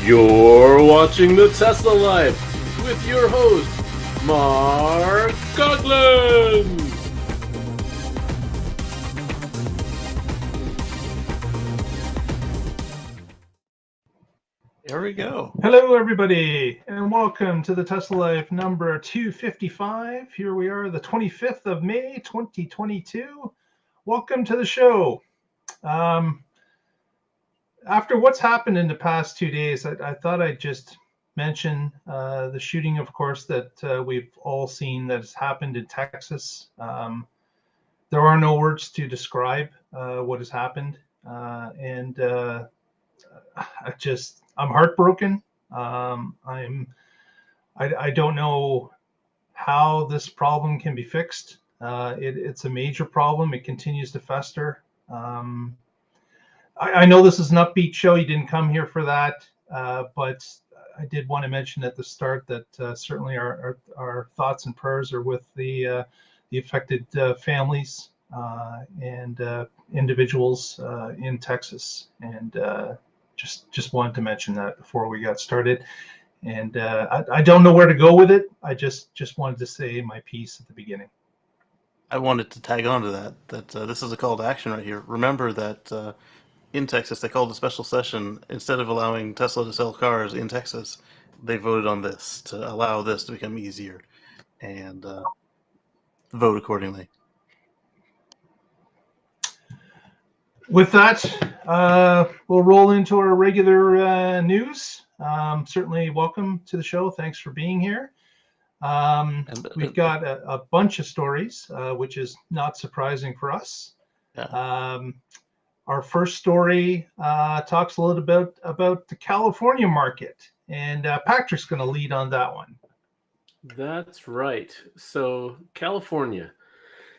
You're watching the Tesla Life with your host, Mark Coughlin. There we go. Hello, everybody, and welcome to the Tesla Life number 255. Here we are, the 25th of May, 2022. Welcome to the show. After what's happened in the past 2 days, I thought I'd just mention the shooting, of course, that we've all seen that has happened in Texas. There are no words to describe what has happened, and I'm heartbroken. I don't know how this problem can be fixed. It's a major problem. It continues to fester. I know this is an upbeat show. You didn't come here for that, but I did want to mention at the start that certainly our thoughts and prayers are with the affected families and individuals in Texas. And just wanted to mention that before we got started. And I don't know where to go with it. I just wanted to say my piece at the beginning. I wanted to tag on to that this is a call to action right here. Remember that in Texas, they called a special session. Instead of allowing Tesla to sell cars in Texas, they voted on this to allow this to become easier and vote accordingly. With that, we'll roll into our regular news. Certainly welcome to the show. Thanks for being here. We've got a bunch of stories, which is not surprising for us. Yeah. Our first story talks a little bit about the California market, and Patrick's going to lead on that one. That's right. So, California.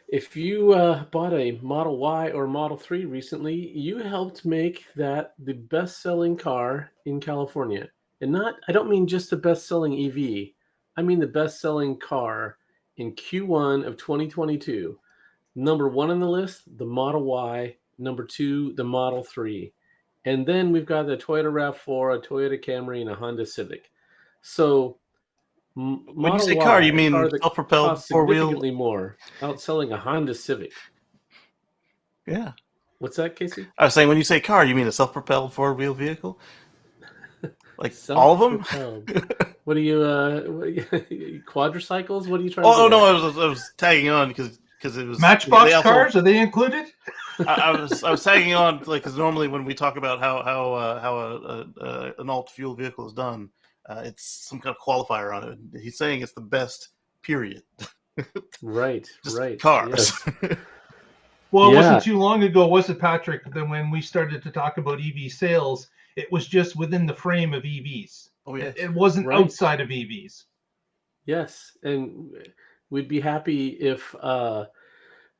If you bought a Model Y or Model 3 recently, you helped make that the best-selling car in California. And I don't mean just the best-selling EV. I mean the best-selling car in Q1 of 2022. Number one on the list, the Model Y. Number two, the Model 3. And then we've got the Toyota RAV4, a Toyota Camry, and a Honda Civic. So when you say car, you mean self-propelled four-wheel? Significantly more, outselling a Honda Civic. Yeah. What's that, Casey? I was saying, when you say car, you mean a self-propelled four-wheel vehicle? Like all of them? What are you, quadricycles? What are you trying to do? Oh, no, I was tagging on because it was... Matchbox cars, are they included? I was tagging on, like, because normally when we talk about how an alt-fuel vehicle is done, it's some kind of qualifier on it. He's saying it's the best, period. Right, Just right. cars. Yes. Well, it wasn't too long ago, was it, Patrick, that when we started to talk about EV sales, it was just within the frame of EVs. Oh, yeah. It wasn't outside of EVs. Yes, and we'd be happy if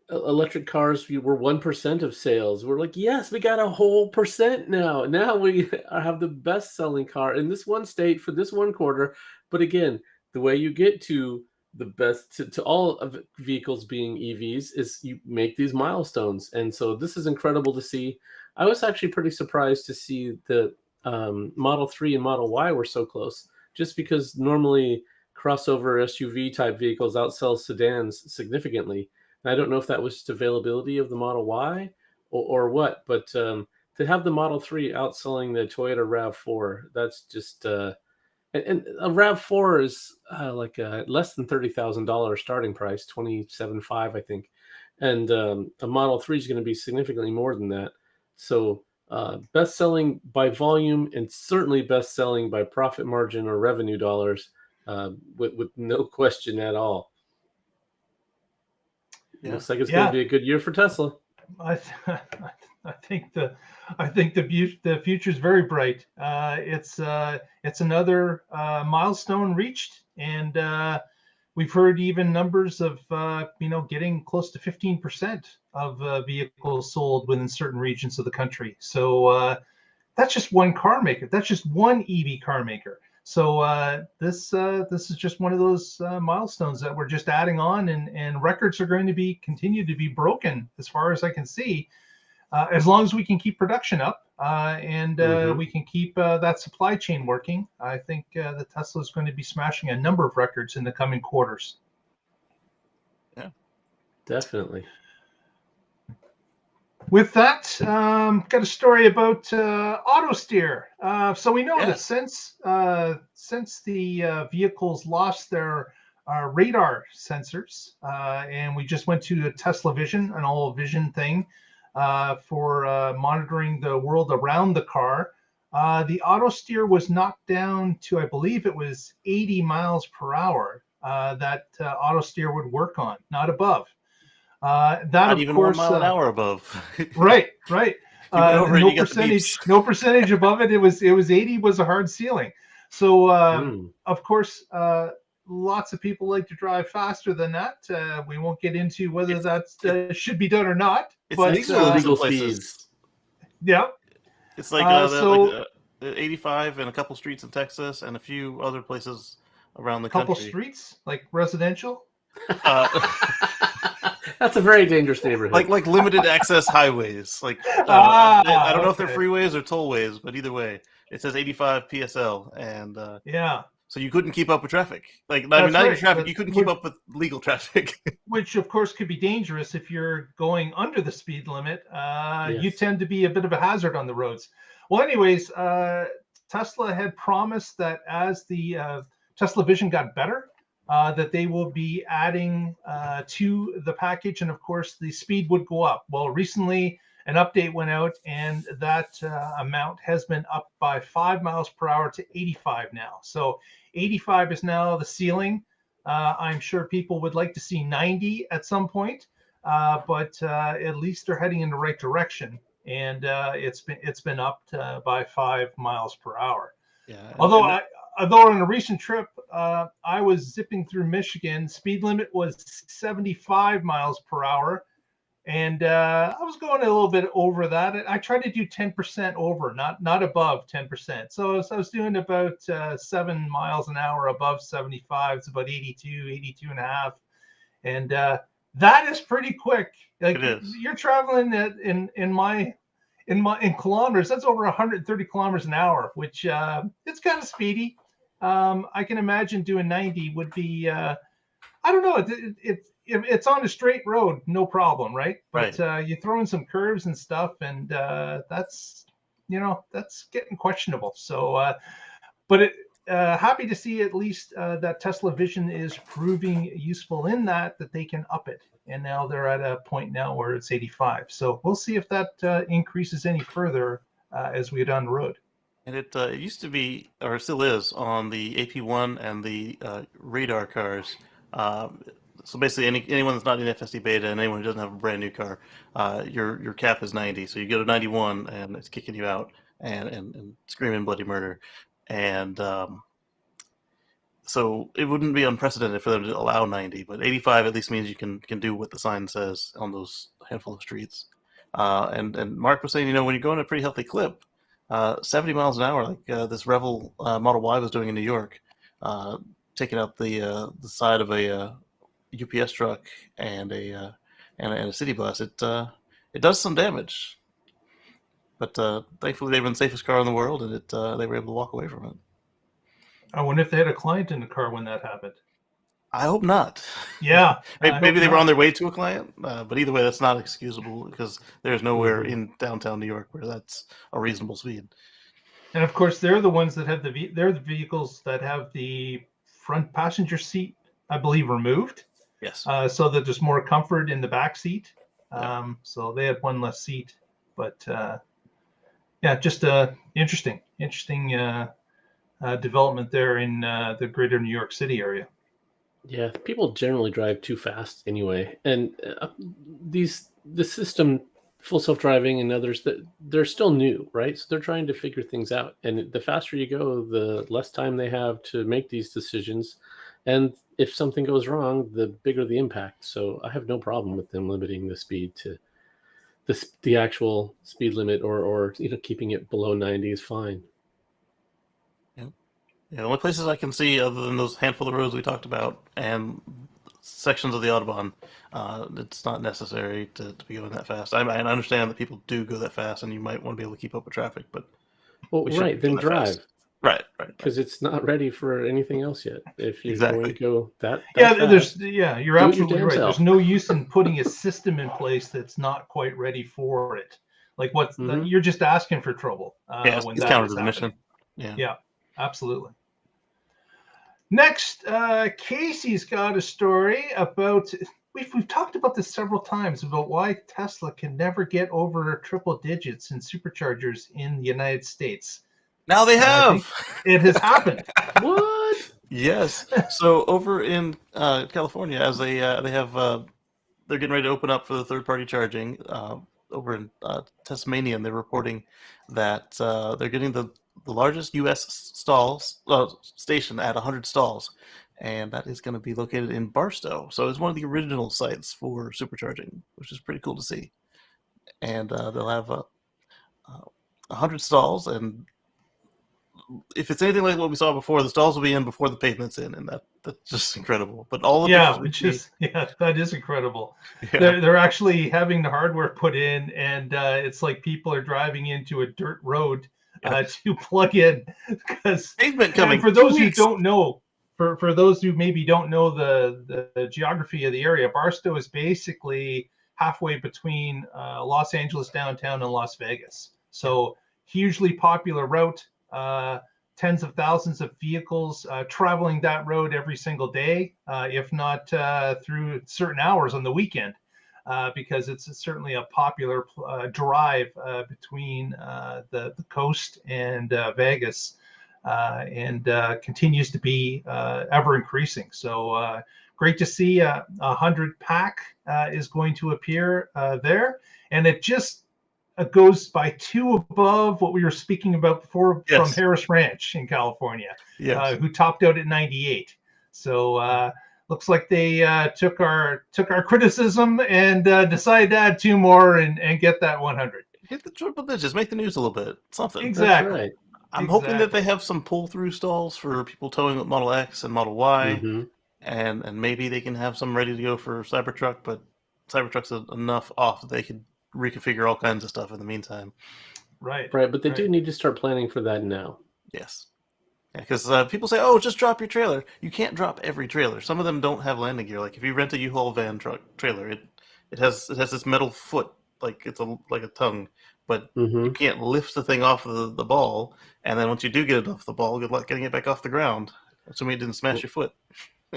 electric cars were 1% of sales. We're like, yes, we got a whole percent now. Now we have the best-selling car in this one state for this one quarter. But again, the way you get to the best, to all of vehicles being EVs, is you make these milestones. And so this is incredible to see. I was actually pretty surprised to see the Model 3 and Model Y were so close, just because normally crossover SUV type vehicles outsell sedans significantly. And I don't know if that was just availability of the Model Y or what, but to have the Model 3 outselling the Toyota RAV4, that's just and a RAV4 is like a less than $30,000 starting price, $27,500, I think, and a Model 3 is going to be significantly more than that. So best selling by volume, and certainly best selling by profit margin or revenue dollars, with no question at all. Yeah. Looks like it's going to be a good year for Tesla. I think the future is very bright. It's another milestone reached, and we've heard even numbers of getting close to 15% of vehicles sold within certain regions of the country. So that's just one car maker. That's just one EV car maker. So this is just one of those milestones that we're just adding on, and records are going to continue to be broken as far as I can see, as long as we can keep production up. and Mhm. we can keep that supply chain working. I think the Tesla is going to be smashing a number of records in the coming quarters. Yeah. Definitely. With that, got a story about auto steer. So we know Yeah. that since the vehicles lost their radar sensors, and we just went to the Tesla Vision, an all vision thing for monitoring the world around the car. The auto steer was knocked down to, I believe it was 80 miles per hour that auto steer would work on, not above. That, Not of even 1 course, mile an hour above. right. You went over it, No you got the beeps. no percentage above it. It was 80 was a hard ceiling. So Mm. of course, lots of people like to drive faster than that. We won't get into whether that should be done or not. It's But These are legal in some legal places. speeds. yeah, It's like so 85 and a couple streets in Texas and a few other places around the a couple country. streets like residential. Uh, That's a very dangerous neighborhood. like limited access highways. Like I don't know if they're Okay. freeways or tollways, but either way, it says 85 PSL, and Yeah, so you couldn't keep up with traffic. Like I mean, that's not even right. traffic. You couldn't keep up with legal traffic. Which of course could be dangerous if you're going under the speed limit. You Yes. tend to be a bit of a hazard on the roads. Well, anyways, Tesla had promised that as the Tesla Vision got better, that they will be adding to the package, and of course the speed would go up. Well, recently an update went out, and that amount has been up by 5 miles per hour to 85 now. So 85 is now the ceiling. I'm sure people would like to see 90 at some point, but at least they're heading in the right direction, and it's been upped by 5 miles per hour. Yeah. Although on a recent trip, I was zipping through Michigan. Speed limit was 75 miles per hour, and I was going a little bit over that. I tried to do 10% over, not above 10%. So I was doing about 7 miles an hour above 75. It's about 82 and a half. And that is pretty quick. Like It is. you're traveling in kilometers. That's over 130 kilometers an hour, which it's kind of speedy. I can imagine doing 90 would be. I don't know. It's on a straight road, no problem, right? But Right. you throw in some curves and stuff, and that's getting questionable. So, but happy to see at least that Tesla Vision is proving useful in that they can up it, and now they're at a point now where it's 85. So we'll see if that increases any further as we go down the road. And it used to be, or it still is, on the AP1 and the radar cars. So basically, anyone that's not in FSDBeta and anyone who doesn't have a brand new car, your cap is 90. So you go to 91 and it's kicking you out and screaming bloody murder. And so it wouldn't be unprecedented for them to allow 90, but 85 at least means you can do what the sign says on those handful of streets. And Mark was saying, when you're going at a pretty healthy clip, 70 miles an hour, like this Revel Model Y was doing in New York, taking out the side of a UPS truck and a city bus. It does some damage, but thankfully they were the safest car in the world, and they were able to walk away from it. I wonder if they had a client in the car when that happened. I hope not. Yeah, maybe they were on their way to a client, but either way, that's not excusable because there's nowhere in downtown New York where that's a reasonable speed. And of course, they're the ones that have they're the vehicles that have the front passenger seat, I believe, removed. Yes. So that there's more comfort in the back seat. Yeah. So they had one less seat, but yeah, just interesting development there in the greater New York City area. Yeah, people generally drive too fast anyway, and the system, full self-driving and others, that they're still new, right? So they're trying to figure things out, and the faster you go, the less time they have to make these decisions, and if something goes wrong, the bigger the impact. So I have no problem with them limiting the speed to the actual speed limit, or keeping it below 90 is fine. Yeah, the only places I can see other than those handful of roads we talked about and sections of the Autobahn, it's not necessary to be going that fast. I understand that people do go that fast, and you might want to be able to keep up with traffic, but Well, right, then drive. Right. Because it's not ready for anything else yet. If you're Exactly. going to go that Yeah, fast, you're do it your absolutely damn right. self. There's no use in putting a system in place that's not quite ready for it. Like you're just asking for trouble. Yeah, when it's that counter is to the mission. happening. Yeah, absolutely. Next, Casey's got a story about. We've talked about this several times about why Tesla can never get over triple digits in superchargers in the United States. Now they have. It has happened. What? Yes. So over in California, as they have, they're getting ready to open up for the third-party charging. Over in Tasmania, and they're reporting that they're getting the largest U.S. station at 100 stalls, and that is going to be located in Barstow. So it's one of the original sites for supercharging, which is pretty cool to see. And they'll have 100 stalls, and if it's anything like what we saw before, the stalls will be in before the pavement's in, and that's just incredible. But all the that is incredible. Yeah. They're actually having the hardware put in, and it's like people are driving into a dirt road to plug in, because pavement coming. For those who don't know, for those who maybe don't know the geography of the area, Barstow is basically halfway between Los Angeles downtown and Las Vegas. So hugely popular route. Tens of thousands of vehicles traveling that road every single day, if not through certain hours on the weekend, because it's certainly a popular drive between the coast and Vegas, and continues to be ever increasing. So great to see 100 pack is going to appear there, and it just goes by 2 above what we were speaking about before from Harris Ranch in California, who topped out at 98. So looks like they took our criticism and decided to add 2 more and get that 100. Hit the triple digits, make the news a little bit. Something. Exactly. That's right. I'm hoping that they have some pull-through stalls for people towing with Model X and Model Y, and maybe they can have some ready to go for Cybertruck, but Cybertruck's enough off that they could reconfigure all kinds of stuff in the meantime. Right. But they do need to start planning for that now. Yes. Yeah, because people say, "Oh, just drop your trailer." You can't drop every trailer. Some of them don't have landing gear. Like if you rent a U-Haul van truck trailer, it has this metal foot, like it's like a tongue, but you can't lift the thing off the ball. And then once you do get it off the ball, good luck getting it back off the ground. Assuming it didn't smash your foot.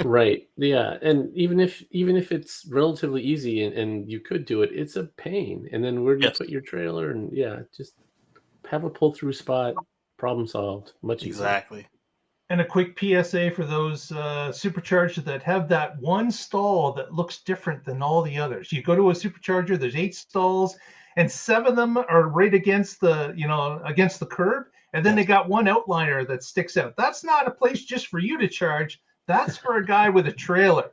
Right. Yeah. And even if it's relatively easy and you could do it, it's a pain. And then where do you put your trailer? And just have a pull through spot. Problem solved. Much easier. Exactly. And a quick PSA for those superchargers that have that one stall that looks different than all the others. You go to a supercharger, there's 8 stalls, and 7 of them are right against the curb, and then they got one outliner that sticks out. That's not a place just for you to charge. That's for a guy with a trailer.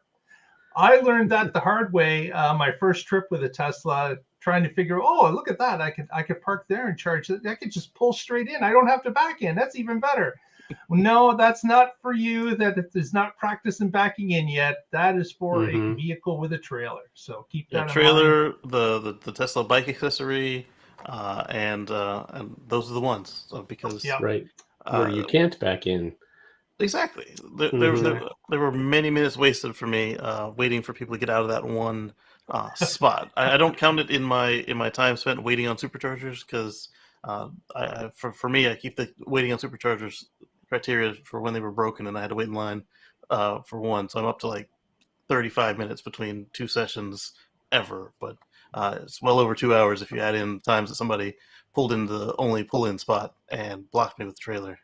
I learned that the hard way. My first trip with a Tesla, trying to figure, look at that. I could park there and charge it. I could just pull straight in. I don't have to back in. That's even better. No, that's not for you. That is not practicing backing in yet. That is for a vehicle with a trailer. So keep that in trailer, mind. The Tesla bike accessory, and those are the ones. Because where you can't back in. Exactly. There were many minutes wasted for me waiting for people to get out of that one spot. I don't count it in my time spent waiting on superchargers, because for me, I keep the waiting on superchargers criteria for when they were broken and I had to wait in line for one. So I'm up to like 35 minutes between 2 sessions ever. But it's well over 2 hours if you add in times that somebody pulled in the only pull-in spot and blocked me with the trailer.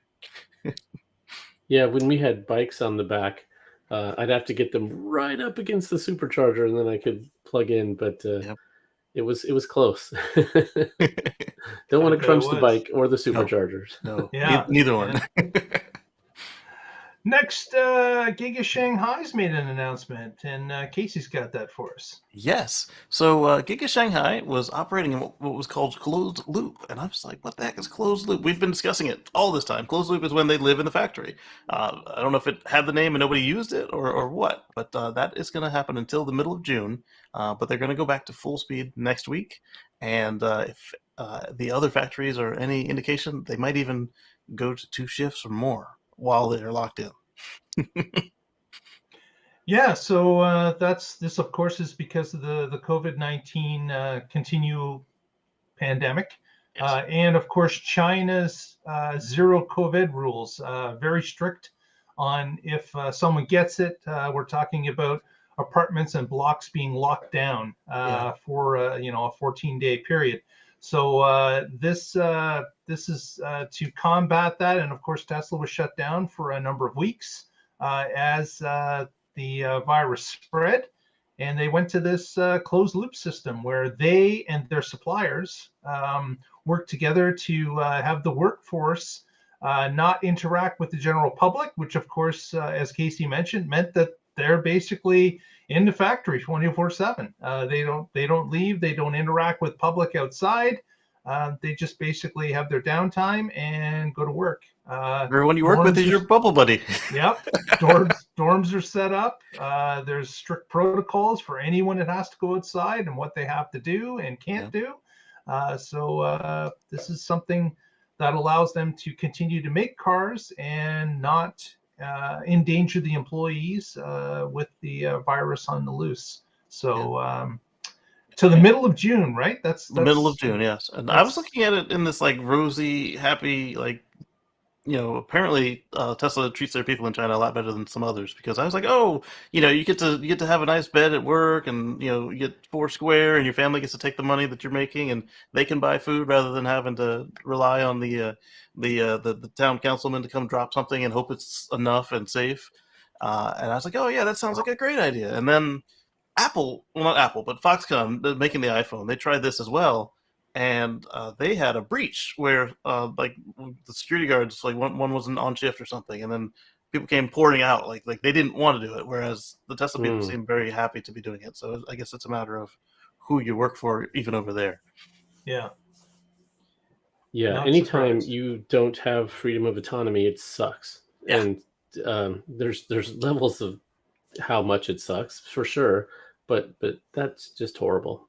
Yeah, when we had bikes on the back, I'd have to get them right up against the supercharger, and then I could plug in. But it was close. Don't want to crunch the bike or the superchargers. No. Neither one. Next, Giga Shanghai's made an announcement, and Casey's got that for us. Yes. So Giga Shanghai was operating in what was called closed loop, and I was like, "What the heck is closed loop?" We've been discussing it all this time. Closed loop is when they live in the factory. I don't know if it had the name and nobody used it or what, but that is going to happen until the middle of June. But they're going to go back to full speed next week, and if the other factories are any indication, they might even go to 2 shifts or more while they're locked in. Yeah, so this, of course, is because of the COVID-19 continual pandemic, Yes. and of course China's zero COVID rules, very strict on if someone gets it. We're talking about apartments and blocks being locked down for a 14-day period. So this is to combat that, and of course Tesla was shut down for a number of weeks as the virus spread, and they went to this closed loop system where they and their suppliers work together to have the workforce not interact with the general public, which of course, as Casey mentioned, meant that they're basically in the factory 24/7. They don't leave, they don't interact with public outside. They just basically have their downtime and go to work. Everyone you work with is your bubble buddy. Yep. Dorms are set up. There's strict protocols for anyone that has to go outside and what they have to do and can't do. So this is something that allows them to continue to make cars and not endanger the employees with the virus on the loose. So to the middle of June, right? That's the middle of June, yes. And I was looking at it in this like rosy, happy, like, apparently Tesla treats their people in China a lot better than some others, because I was like, oh, you get to have a nice bed at work, and you get 4 square, and your family gets to take the money that you're making, and they can buy food rather than having to rely on the town councilman to come drop something and hope it's enough and safe. And I was like, oh yeah, that sounds like a great idea. And then Apple, well, not Apple, but Foxconn, making the iPhone, they tried this as well. And they had a breach where like the security guards, like one wasn't on shift or something, and then people came pouring out like they didn't want to do it, whereas the Tesla people seem very happy to be doing it. So I guess it's a matter of who you work for, even over there. Yeah. Yeah. Anytime you don't have freedom of autonomy, it sucks. Yeah. And there's levels of how much it sucks for sure, but that's just horrible.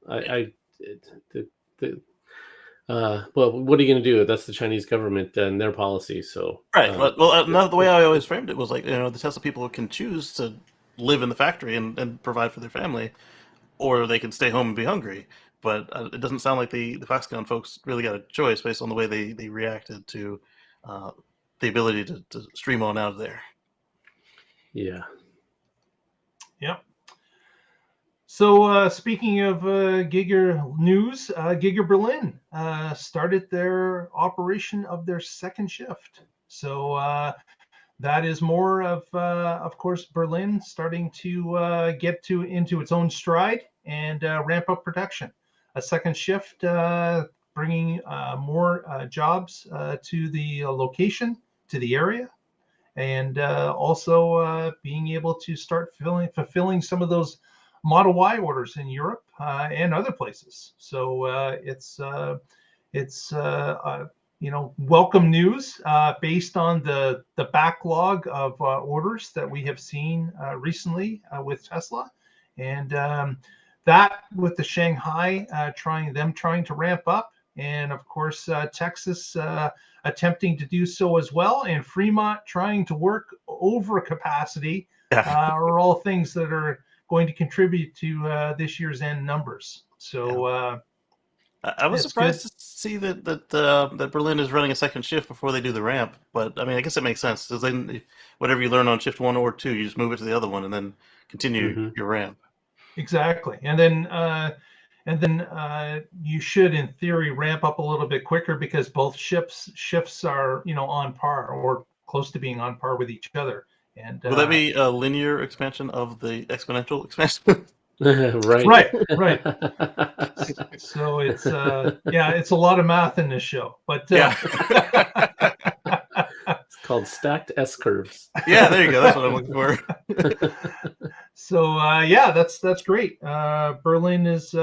Well, what are you going to do? That's the Chinese government and their policy. So right. Well, the way I always framed it was like, the Tesla people can choose to live in the factory and provide for their family, or they can stay home and be hungry. But it doesn't sound like the Foxconn folks really got a choice based on the way they reacted to the ability to stream on out of there. Yeah. Yep. So speaking of Giga news, Giga Berlin started their operation of their second shift. So that is more of course, Berlin starting to get into its own stride and ramp up production. A second shift bringing more jobs to the location, to the area, and also being able to start fulfilling some of those Model Y orders in Europe and other places. So it's welcome news based on the backlog of orders that we have seen recently with Tesla, and that with the Shanghai trying to ramp up, and of course Texas attempting to do so as well, and Fremont trying to work over capacity are all things that are going to contribute to this year's end numbers. So I was surprised to see that Berlin is running a second shift before they do the ramp. But I mean, I guess it makes sense, because then whatever you learn on shift 1 or 2, you just move it to the other one and then continue your ramp. Exactly, and then you should, in theory, ramp up a little bit quicker, because both shifts are on par or close to being on par with each other. And will that be a linear expansion of the exponential expansion? Right. So it's it's a lot of math in this show, but called stacked S curves. Yeah, there you go. That's what I'm looking for. So yeah, that's great. Berlin is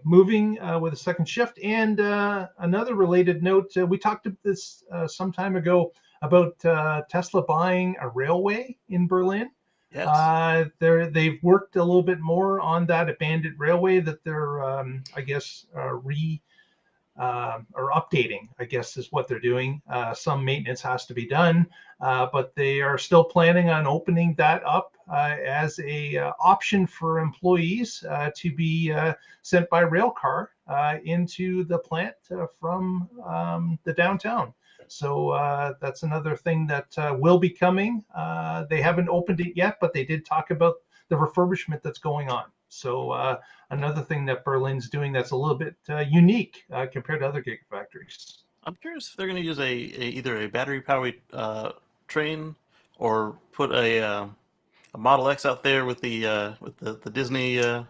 moving with a second shift. And another related note, we talked about this some time ago about Tesla buying a railway in Berlin. Yes. They've worked a little bit more on that abandoned railway that they're, I guess, or updating, I guess is what they're doing. Some maintenance has to be done, but they are still planning on opening that up as a option for employees to be sent by rail car into the plant from the downtown. So that's another thing that will be coming. They haven't opened it yet, but they did talk about the refurbishment that's going on. So another thing that Berlin's doing that's a little bit unique compared to other gigafactories. I'm curious if they're going to use either a battery powered train or put a Model X out there with the Disney. Yeah,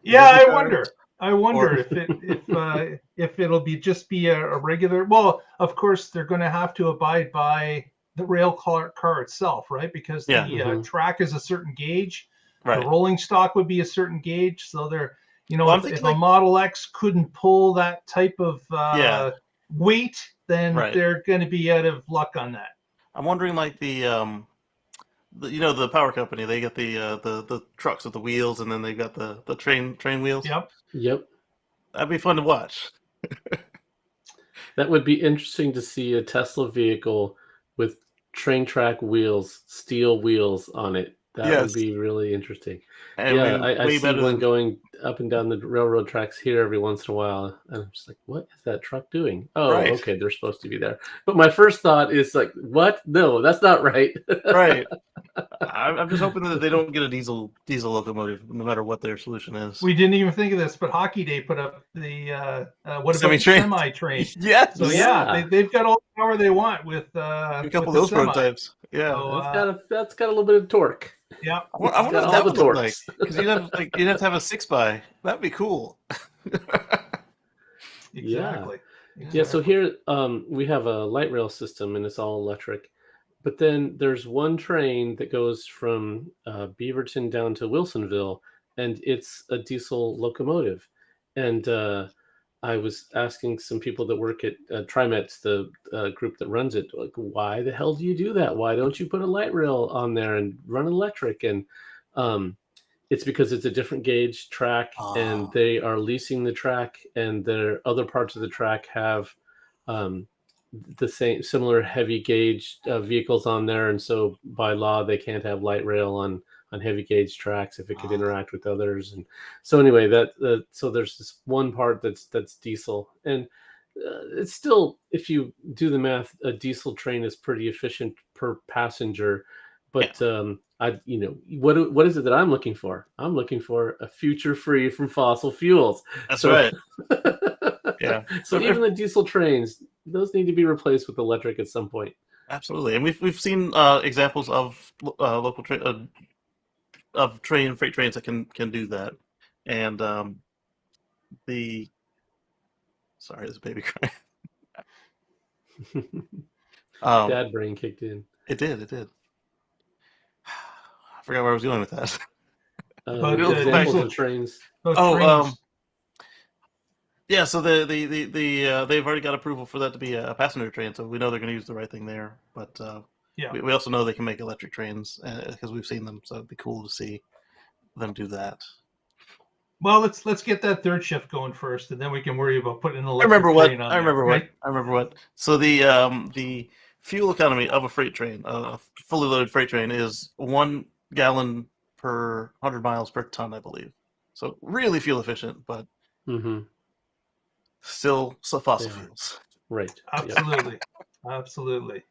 Disney I cars. wonder. I wonder if it'll just be a regular. Well, of course they're going to have to abide by the rail car itself, right? Because the track is a certain gauge. Right. The rolling stock would be a certain gauge, so they're, Well, if a Model X couldn't pull that type of weight, then they're going to be out of luck on that. I'm wondering, like the power company, they get the trucks with the wheels, and then they've got the train wheels. Yep. That'd be fun to watch. That would be interesting to see a Tesla vehicle with train track wheels, steel wheels on it. That would be really interesting. And I see one going up and down the railroad tracks here every once in a while. And I'm just like, what is that truck doing? Oh, okay, they're supposed to be there. But my first thought is like, what? No, that's not right. Right. I'm just hoping that they don't get a diesel locomotive, no matter what their solution is. We didn't even think of this, but Hockey Day put up the semi train. Yes. So they've got all the power they want with a couple of those prototypes. Yeah, so, that's got a little bit of torque. Yeah, I wonder what that would look like, because you'd have to have a 6x. That'd be cool. Exactly. Yeah. So here we have a light rail system, and it's all electric. But then there's one train that goes from Beaverton down to Wilsonville, and it's a diesel locomotive. And I was asking some people that work at TriMet, the group that runs it, like, why the hell do you do that? Why don't you put a light rail on there and run electric? And it's because it's a different gauge track, and they are leasing the track, and their other parts of the track have the similar heavy gauge vehicles on there, and so by law they can't have light rail on heavy gauge tracks if it could interact with others. And so anyway, so there's this one part that's diesel, and it's still, if you do the math, a diesel train is pretty efficient per passenger. But what is it that I'm looking for? I'm looking for a future free from fossil fuels. That's right. Yeah. So even the diesel trains, those need to be replaced with electric at some point. Absolutely, and we've seen examples of local freight trains that can do that. And sorry, there's a baby crying. Dad brain kicked in. It did. I forgot where I was going with that. Examples of trains. Yeah, so they've already got approval for that to be a passenger train, so we know they're going to use the right thing there. But we also know they can make electric trains because we've seen them, so it'd be cool to see them do that. Well, let's get that third shift going first, and then we can worry about putting an electric train on. I remember what. So the fuel economy of a freight train, a fully loaded freight train, is 1 gallon per 100 miles per ton, I believe. So really fuel efficient, but still fossil fuels. Right. Absolutely. Absolutely.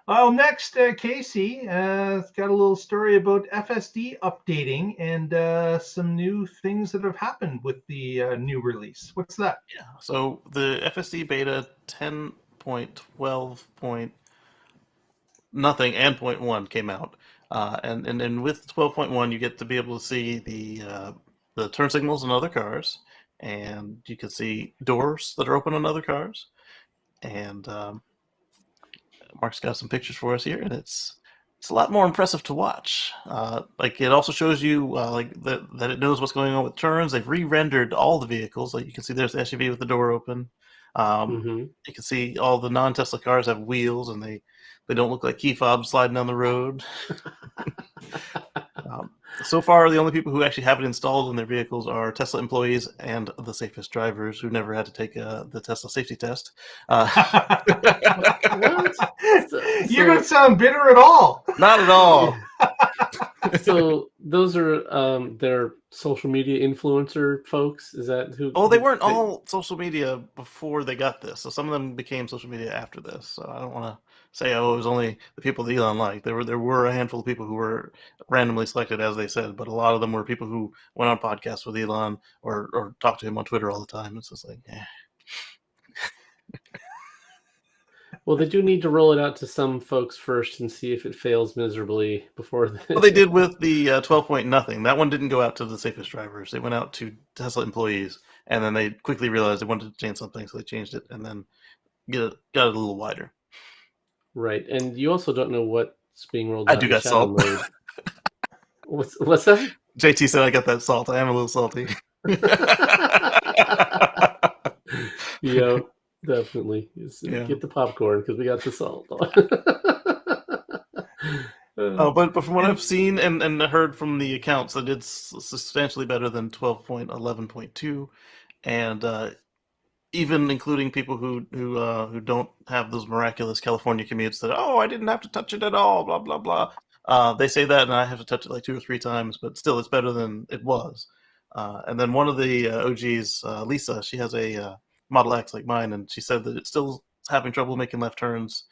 Well, next, Casey got a little story about FSD updating and some new things that have happened with the new release. What's that? Yeah. So the FSD beta 10.12. Nothing and 0.1 came out, and with 12.1 you get to be able to see the turn signals in other cars, and you can see doors that are open on other cars, and Mark's got some pictures for us here, and it's a lot more impressive to watch. Like it also shows you like that it knows what's going on with turns. They've re-rendered all the vehicles. Like you can see, there's the SUV with the door open. Mm-hmm. You can see all the non-Tesla cars have wheels, and they don't look like key fobs sliding down the road. So far, the only people who actually have it installed in their vehicles are Tesla employees and the safest drivers who never had to take the Tesla safety test. What? You don't sound bitter at all. Not at all. So those are their social media influencer folks. Is that who? Oh, they weren't all social media before they got this. So some of them became social media after this. So I don't want to say, oh, it was only the people that Elon liked. There were a handful of people who were randomly selected, as they said, but a lot of them were people who went on podcasts with Elon or talked to him on Twitter all the time. It's just like, Well, they do need to roll it out to some folks first and see if it fails miserably before. Well, they did with the 12 point nothing. That one didn't go out to the safest drivers. It went out to Tesla employees, and then they quickly realized they wanted to change something, so they changed it, and then got it a little wider. Right, and you also don't know what's being rolled I out. do in got shadow salt. mode. What's that? JT said I got that salt. I am a little salty. Yeah, definitely. Yeah. Get the popcorn because we got the salt. But from what I've seen and heard from the accounts, that it's substantially better than 12.11.2, and even including people who don't have those miraculous California commutes that, oh, I didn't have to touch it at all, blah blah blah. They say that, and I have to touch it like 2 or 3 times, but still, it's better than it was. And then one of the OGs, Lisa, she has a Model X like mine, and she said that it's still having trouble making left turns.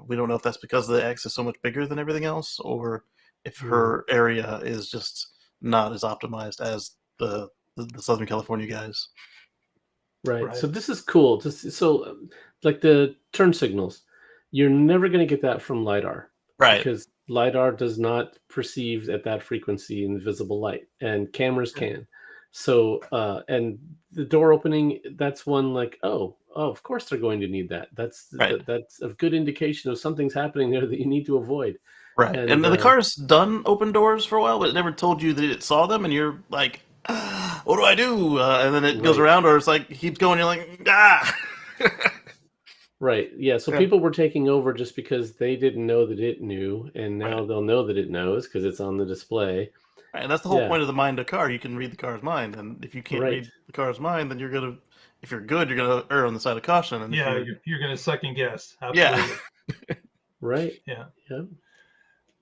We don't know if that's because the X is so much bigger than everything else, or if her area is just not as optimized as the Southern California guys. Right. So this is cool. So like the turn signals, you're never going to get that from LiDAR. Right. Because LiDAR does not perceive at that frequency in visible light, and cameras can. So, and the door opening, that's one like, oh, of course they're going to need that. That's a good indication of something's happening there that you need to avoid. Right. And the car's done open doors for a while, but it never told you that it saw them, and you're like, what do I do? And then it goes around, or it's like, keeps going, you're like, ah! Right. Yeah. So people were taking over just because they didn't know that it knew, and now they'll know that it knows because it's on the display. Right, and that's the whole point of the mind of car. You can read the car's mind, and if you can't read the car's mind, then if you're good, you're gonna err on the side of caution. And you're gonna second guess. Absolutely. Yeah. Right.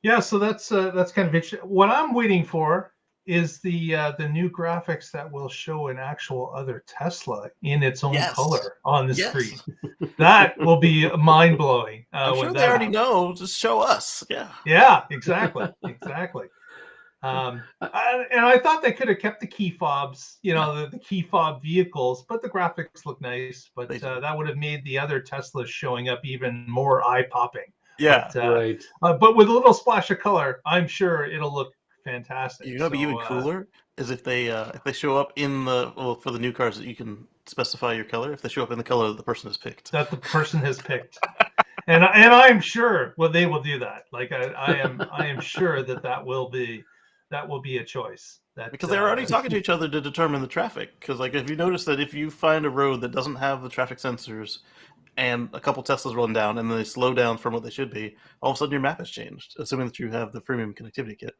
Yeah. So that's kind of interesting. What I'm waiting for is the new graphics that will show an actual other Tesla in its own color on the screen. That will be mind blowing. I'm sure they already know. Just show us. Yeah. Yeah. Exactly. Exactly. And I thought they could have kept the key fobs, the key fob vehicles, but the graphics look nice. But that would have made the other Teslas showing up even more eye popping. Yeah. But with a little splash of color, I'm sure it'll look fantastic. You know, be even cooler is if they show up in for the new cars that you can specify your color. If they show up in the color that the person has picked. That the person has picked. And I'm sure they will do that. Like I am sure that will be a choice. Because they're already talking to each other to determine the traffic. Because like if you notice that if you find a road that doesn't have the traffic sensors and a couple Teslas run down and then they slow down from what they should be, all of a sudden your map has changed, assuming that you have the premium connectivity kit.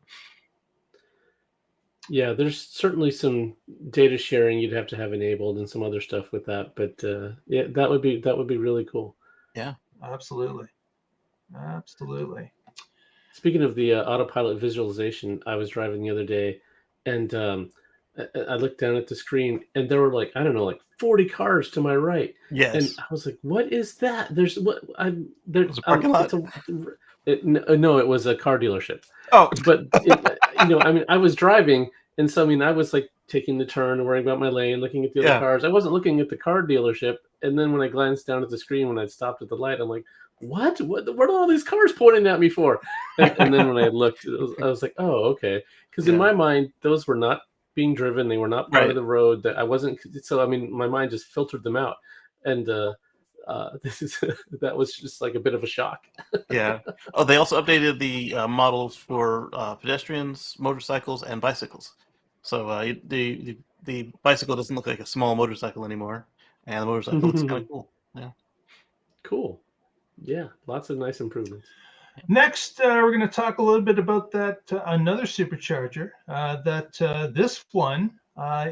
Yeah, there's certainly some data sharing you'd have to have enabled and some other stuff with that, but that would be really cool. Yeah, absolutely. Speaking of the autopilot visualization, I was driving the other day, and I looked down at the screen, and there were like 40 cars to my right. Yes, and I was like, "What is that?" There's a parking lot. No, it was a car dealership. Oh, but I was driving, and so I was like taking the turn and worrying about my lane, looking at the other cars. I wasn't looking at the car dealership. And then when I glanced down at the screen when I stopped at the light, I'm like, what are all these cars pointing at me for? And then when I looked, I was like, oh, okay. Because in my mind, those were not being driven. They were not part of the road. That I wasn't. So my mind just filtered them out. And that was just like a bit of a shock. Yeah. Oh, they also updated the models for pedestrians, motorcycles, and bicycles. So the bicycle doesn't look like a small motorcycle anymore, and the motorcycle looks kind of cool. Yeah. Cool. Yeah, lots of nice improvements. Next, we're going to talk a little bit about that another supercharger. This one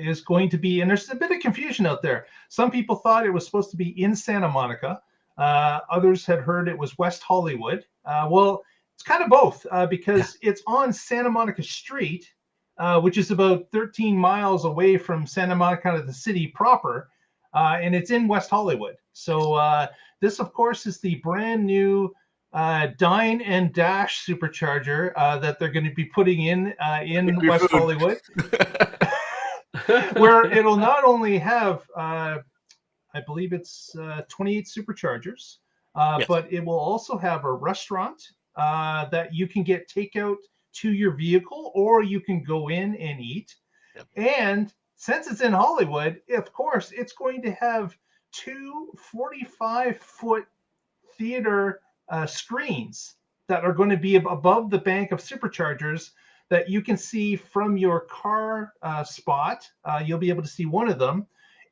is going to be, and there's a bit of confusion out there. Some people thought it was supposed to be in Santa Monica. Others had heard it was West Hollywood. Well, it's kind of both because it's on Santa Monica Street, which is about 13 miles away from Santa Monica, the city proper, and it's in West Hollywood. So this, of course, is the brand new Dine and Dash supercharger that they're going to be putting in West Hollywood, where it'll not only have, I believe it's 28 superchargers, Yes. but it will also have a restaurant that you can get takeout to your vehicle, or you can go in and eat. Yep. And since it's in Hollywood, of course, it's going to have two 45-foot theater screens that are going to be above the bank of superchargers that you can see from your car spot. You'll be able to see one of them.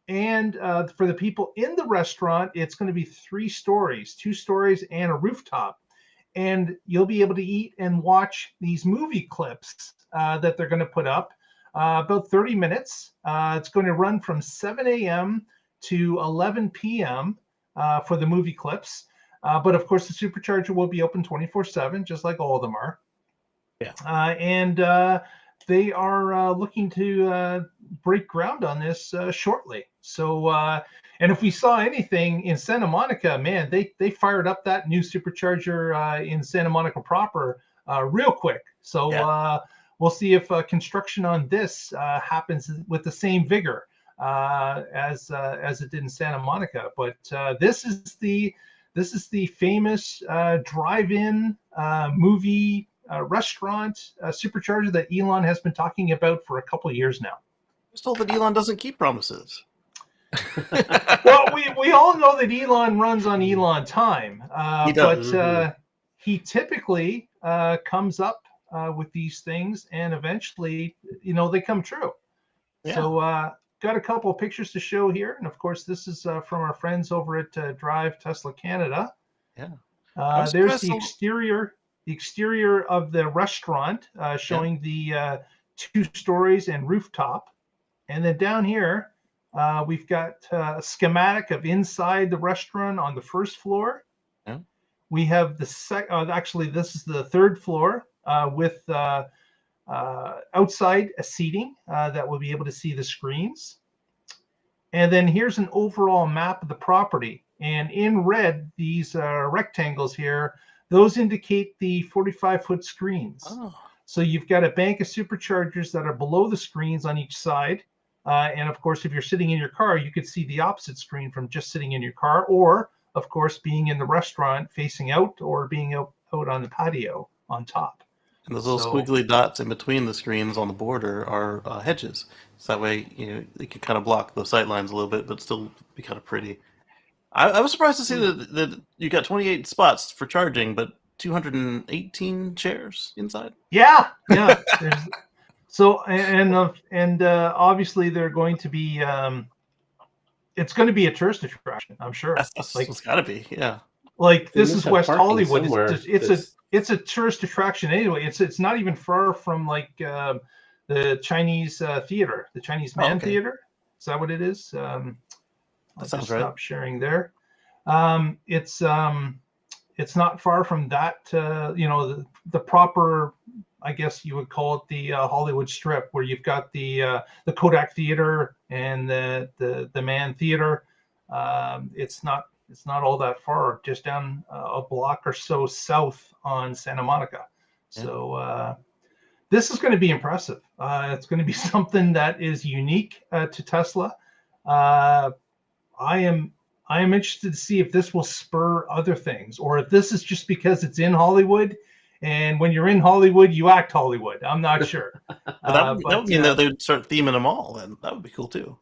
And for the people in the restaurant, it's going to be 3 stories, 2 stories, and a rooftop. And you'll be able to eat and watch these movie clips that they're going to put up, about 30 minutes. It's going to run from 7 a.m. to 11 p.m. For the movie clips. But of course, the supercharger will be open 24/7, just like all of them are. Yeah. And they are looking to break ground on this shortly. So, and if we saw anything in Santa Monica, man, they fired up that new supercharger in Santa Monica proper real quick. So we'll see if construction on this happens with the same vigor as it did in Santa Monica. But this is the famous drive-in movie restaurant supercharger that Elon has been talking about for a couple of years now. I was told that Elon doesn't keep promises. Well, we all know that Elon runs on Elon time, He does. but he typically comes up with these things, and eventually, they come true. Yeah. So got a couple of pictures to show here, and of course, this is from our friends over at Drive Tesla Canada. Yeah. There's the exterior of the restaurant, showing the 2 stories and rooftop, and then down here we've got a schematic of inside the restaurant on the first floor. Yeah. We have the actually this is the 3rd floor with outside seating that will be able to see the screens. And then here's an overall map of the property. And in red, these rectangles here, those indicate the 45-foot screens. Oh. So you've got a bank of superchargers that are below the screens on each side. And of course, if you're sitting in your car, you could see the opposite screen from just sitting in your car, or of course, being in the restaurant facing out, or being out on the patio on top. And those little squiggly dots in between the screens on the border are hedges. So that way, they can kind of block the sight lines a little bit, but still be kind of pretty. I was surprised to see that you got 28 spots for charging, but 218 chairs inside. Yeah. So and obviously they're going to be. It's going to be a tourist attraction, I'm sure. It's got to be, yeah. Like this is West Hollywood. It's a tourist attraction anyway. It's not even far from like the Chinese theater, the Chinese Man Theater. Is that what it is? I'll just stop sharing there. It's not far from that. The proper, I guess you would call it the Hollywood Strip, where you've got the Kodak Theater and the Man Theater. It's not all that far, just down a block or so south on Santa Monica. Yeah. So this is going to be impressive. It's going to be something that is unique to Tesla. I am interested to see if this will spur other things, or if this is just because it's in Hollywood, and when you're in Hollywood, you act Hollywood. I'm not sure. That would mean that they'd start theming them all, and that would be cool too.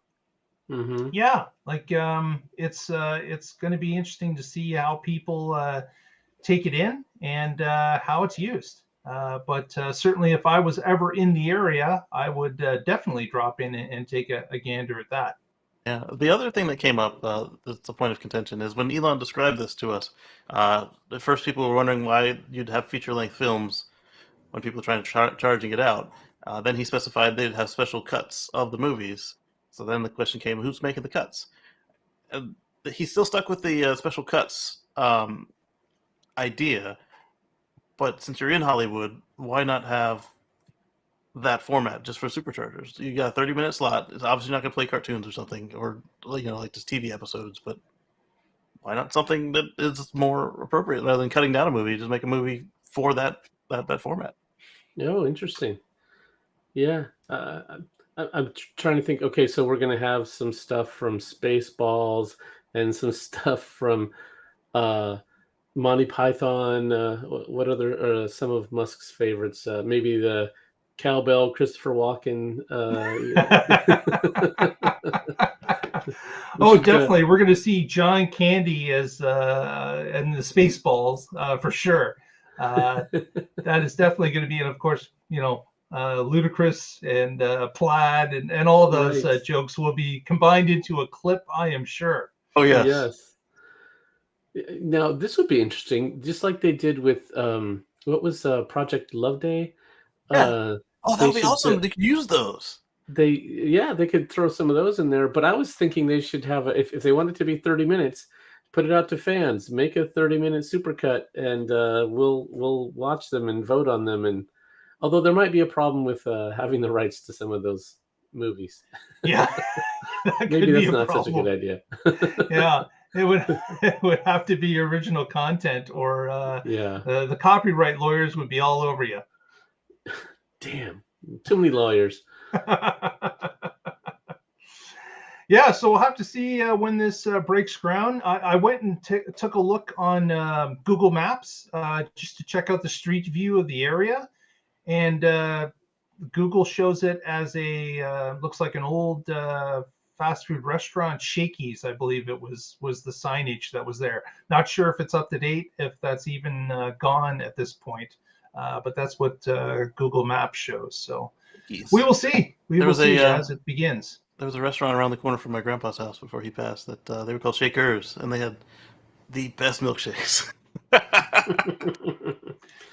Mm-hmm. Yeah, like it's going to be interesting to see how people take it in and how it's used. But certainly, if I was ever in the area, I would definitely drop in and take a gander at that. Yeah. The other thing that came up, that's a point of contention, is when Elon described this to us. At first, people were wondering why you'd have feature-length films when people are trying to charging it out. Then he specified they'd have special cuts of the movies. So then the question came, who's making the cuts? And he's still stuck with the special cuts idea, but since you're in Hollywood, why not have that format just for superchargers? You got a 30-minute slot. It's obviously not going to play cartoons or something, or like just TV episodes. But why not something that is more appropriate rather than cutting down a movie? Just make a movie for that format. Oh, interesting. Yeah. I'm trying to think. Okay, so we're going to have some stuff from Spaceballs and some stuff from Monty Python. What other some of Musk's favorites? Maybe the Cowbell, Christopher Walken. Oh, definitely. We're going to see John Candy as and the Spaceballs for sure. That is definitely going to be, and of course, Ludacris and Plaid and all of those Right. jokes will be combined into a clip, I am sure. Oh yes. Yes. Now this would be interesting, just like they did with what was Project Love Day. Yeah. Oh, that would be awesome. They could use those. They could throw some of those in there, but I was thinking they should have if they want it to be 30 minutes, put it out to fans, make a 30-minute supercut, and we'll watch them and vote on them. And although there might be a problem with having the rights to some of those movies. Yeah. Maybe that's not such a good idea. Yeah. It would have to be original content, or yeah, the copyright lawyers would be all over you. Damn, too many lawyers. Yeah, so we'll have to see when this breaks ground. I went and took a look on Google Maps just to check out the street view of the area, and Google shows it as looks like an old fast food restaurant, Shakey's, I believe it was the signage that was there. Not sure if it's up to date, if that's even gone at this point, but that's what Google Maps shows. So we will see. We will see as it begins. There was a restaurant around the corner from my grandpa's house before he passed that they were called Shakers, and they had the best milkshakes.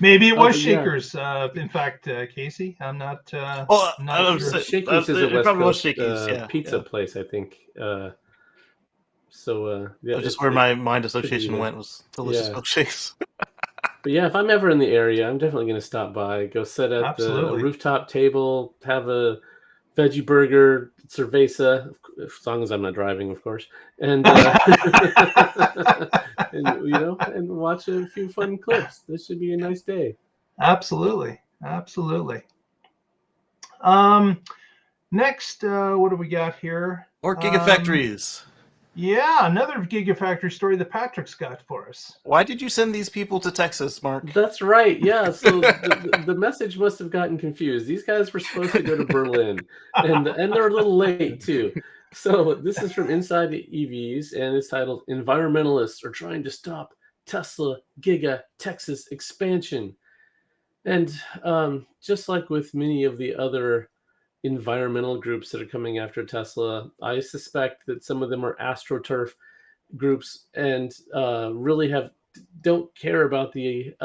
Maybe it was Shakers. Yeah. In fact, Casey, I'm not. Not sure. Shakey's is a West Coast pizza place, I think. Just where my mind association went was delicious milkshakes. But yeah, if I'm ever in the area, I'm definitely going to stop by. Go sit at the rooftop table, have a veggie burger, cerveza, as long as I'm not driving, of course, and and watch a few fun clips. This should be a nice day. Absolutely. Next, what do we got here? More Gigafactories. Yeah, another Gigafactory story that Patrick's got for us. Why did you send these people to Texas, Mark? That's right. Yeah, so the message must have gotten confused. These guys were supposed to go to Berlin, and they're a little late too. So this is from Inside the EVs, and it's titled "Environmentalists Are Trying to Stop Tesla Giga Texas Expansion." And just like with many of the other environmental groups that are coming after Tesla, I suspect that some of them are AstroTurf groups and really don't care about the